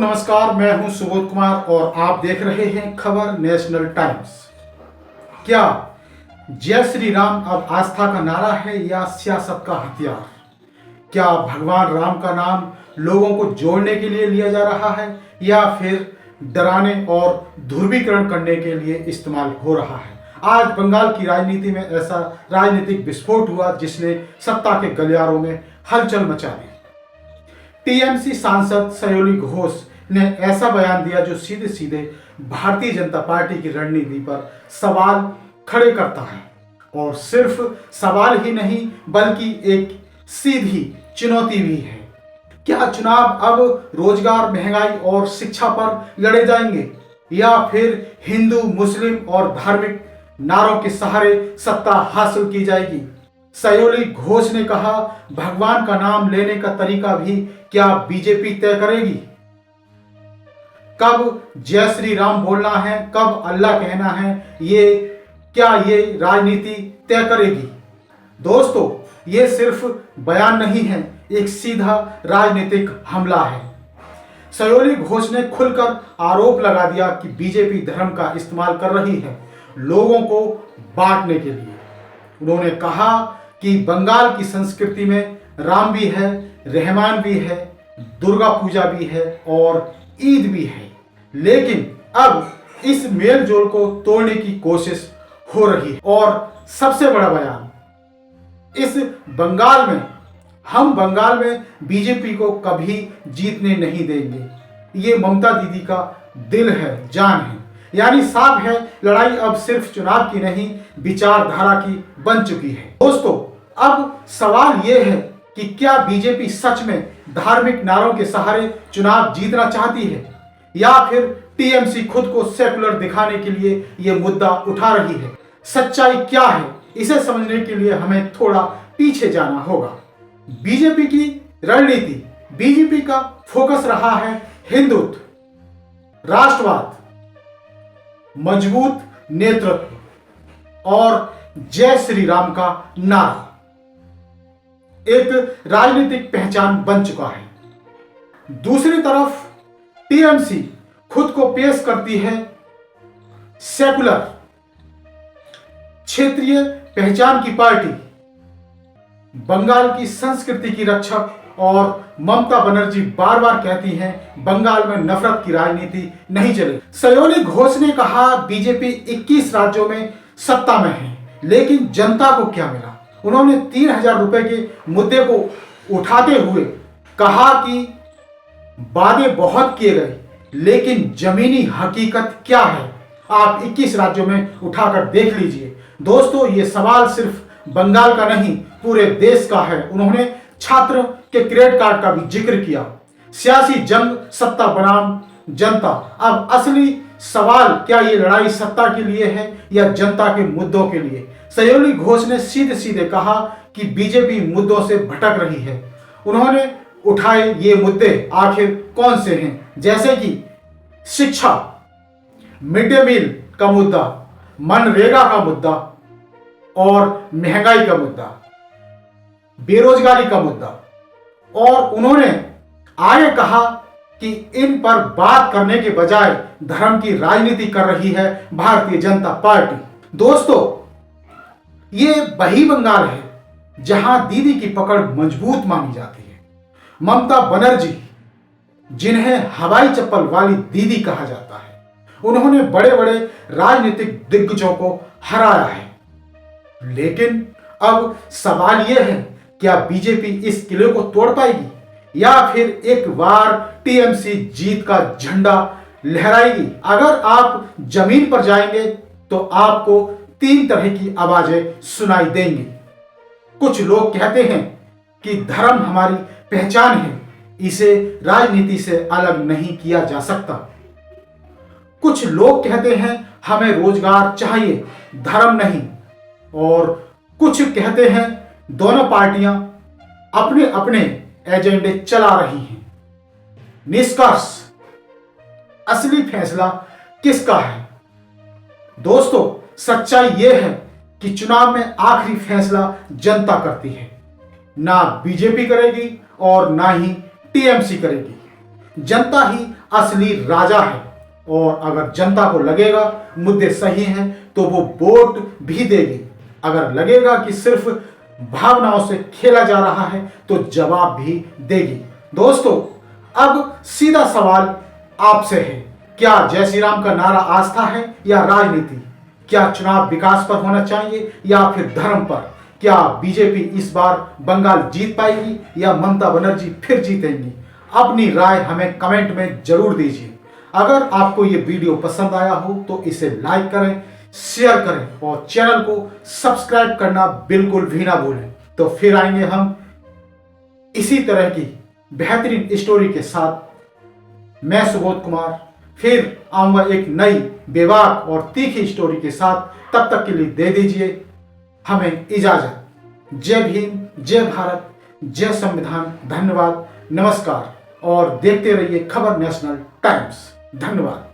नमस्कार, मैं हूं सुबोध कुमार और आप देख रहे हैं खबर नेशनल टाइम्स। क्या जय श्री राम अब आस्था का नारा है या सियासत का हथियार? क्या भगवान राम का नाम लोगों को जोड़ने के लिए लिया जा रहा है या फिर डराने और ध्रुवीकरण करने के लिए इस्तेमाल हो रहा है? आज बंगाल की राजनीति में ऐसा राजनीतिक विस्फोट हुआ जिसने सत्ता के गलियारों में हलचल मचा दी। टीएमसी सांसद सयोली घोष ने ऐसा बयान दिया जो सीधे सीधे भारतीय जनता पार्टी की रणनीति पर सवाल खड़े करता है, और सिर्फ सवाल ही नहीं बल्कि एक सीधी चुनौती भी है। क्या चुनाव अब रोजगार, महंगाई और शिक्षा पर लड़े जाएंगे या फिर हिंदू, मुस्लिम और धार्मिक नारों के सहारे सत्ता हासिल की जाएगी? सयोली घोष ने कहा, भगवान का नाम लेने का तरीका भी क्या बीजेपी तय करेगी? कब जय श्री राम बोलना है, कब अल्लाह कहना है, क्या ये राजनीति तय करेगी? दोस्तों, ये सिर्फ बयान नहीं है, एक सीधा राजनीतिक हमला है। सयोली घोष ने खुलकर आरोप लगा दिया कि बीजेपी धर्म का इस्तेमाल कर रही है लोगों को बांटने के लिए। उन्होंने कहा कि बंगाल की संस्कृति में राम भी है, रहमान भी है, दुर्गा पूजा भी है और ईद भी है, लेकिन अब इस मेल जोल को तोड़ने की कोशिश हो रही है। और सबसे बड़ा बयान, इस बंगाल में हम बंगाल में बीजेपी को कभी जीतने नहीं देंगे। ये ममता दीदी का दिल है, जान है। यानी साफ है, लड़ाई अब सिर्फ चुनाव की नहीं, विचारधारा की बन चुकी है। दोस्तों, अब सवाल यह है कि क्या बीजेपी सच में धार्मिक नारों के सहारे चुनाव जीतना चाहती है या फिर टीएमसी खुद को सेकुलर दिखाने के लिए यह मुद्दा उठा रही है? सच्चाई क्या है, इसे समझने के लिए हमें थोड़ा पीछे जाना होगा। बीजेपी की रणनीति, बीजेपी का फोकस रहा है हिंदुत्व, राष्ट्रवाद, मजबूत नेतृत्व और जय श्री राम का नारा एक राजनीतिक पहचान बन चुका है। दूसरी तरफ टीएमसी खुद को पेश करती है सेकुलर, क्षेत्रीय पहचान की पार्टी, बंगाल की संस्कृति की रक्षक, और ममता बनर्जी बार बार कहती हैं बंगाल में नफरत की राजनीति नहीं चलेगी। सयोली घोष ने कहा, बीजेपी 21 राज्यों में सत्ता में है, लेकिन जनता को क्या मिला? उन्होंने 3000 रुपए के मुद्दे को उठाते हुए कहा कि वादे बहुत किए गए, लेकिन जमीनी हकीकत क्या है, आप 21 राज्यों में उठाकर देख लीजिए। दोस्तों, ये सवाल सिर्फ बंगाल का नहीं, पूरे देश का है। उन्होंने छात्र के क्रेडिट कार्ड का भी जिक्र किया। सियासी जंग, सत्ता बनाम जनता। अब असली सवाल, क्या ये लड़ाई सत्ता के लिए है या जनता के मुद्दों के लिए? सयोली घोष ने सीधे सीधे कहा कि बीजेपी मुद्दों से भटक रही है। उन्होंने उठाए ये मुद्दे आखिर कौन से हैं, जैसे कि शिक्षा, मिड डे मील का मुद्दा, मनरेगा का मुद्दा और महंगाई का मुद्दा, बेरोजगारी का मुद्दा। और उन्होंने आगे कहा कि इन पर बात करने के बजाय धर्म की राजनीति कर रही है भारतीय जनता पार्टी। दोस्तों, ये वही बंगाल है जहां दीदी की पकड़ मजबूत मानी जाती है। ममता बनर्जी, जिन्हें हवाई चप्पल वाली दीदी कहा जाता है, उन्होंने बड़े बड़े राजनीतिक दिग्गजों को हराया है। लेकिन अब सवाल यह है, क्या बीजेपी इस किले को तोड़ पाएगी या फिर एक बार टीएमसी जीत का झंडा लहराएगी? अगर आप जमीन पर जाएंगे तो आपको 3 तरह की आवाजें सुनाई देंगी। कुछ लोग कहते हैं कि धर्म हमारी पहचान है, इसे राजनीति से अलग नहीं किया जा सकता। कुछ लोग कहते हैं हमें रोजगार चाहिए, धर्म नहीं। और कुछ कहते हैं दोनों पार्टियां अपने अपने एजेंडे चला रही हैं। निष्कर्ष, असली फैसला किसका है? दोस्तों, सच्चाई यह है कि चुनाव में आखिरी फैसला जनता करती है। ना बीजेपी करेगी और ना ही टीएमसी करेगी। जनता ही असली राजा है। और अगर जनता को लगेगा मुद्दे सही हैं तो वो वोट भी देगी। अगर लगेगा कि सिर्फ भावनाओं से खेला जा रहा है तो जवाब भी देगी। दोस्तों, अब सीधा सवाल आपसे है, क्या जय श्री राम का नारा आस्था है या राजनीति? क्या चुनाव विकास पर होना चाहिए या फिर धर्म पर? क्या बीजेपी इस बार बंगाल जीत पाएगी या ममता बनर्जी फिर जीतेंगी? अपनी राय हमें कमेंट में जरूर दीजिए। अगर आपको ये वीडियो पसंद आया हो तो इसे लाइक करें, शेयर करें और चैनल को सब्सक्राइब करना बिल्कुल भी ना भूलें। तो फिर आएंगे हम इसी तरह की बेहतरीन स्टोरी के साथ। मैं सुबोध कुमार फिर आऊंगा एक नई बेबाक और तीखी स्टोरी के साथ। तब तक के लिए दे दीजिए हमें इजाजत। जय भीम, जय भारत, जय संविधान। धन्यवाद, नमस्कार और देखते रहिए खबर नेशनल टाइम्स। धन्यवाद।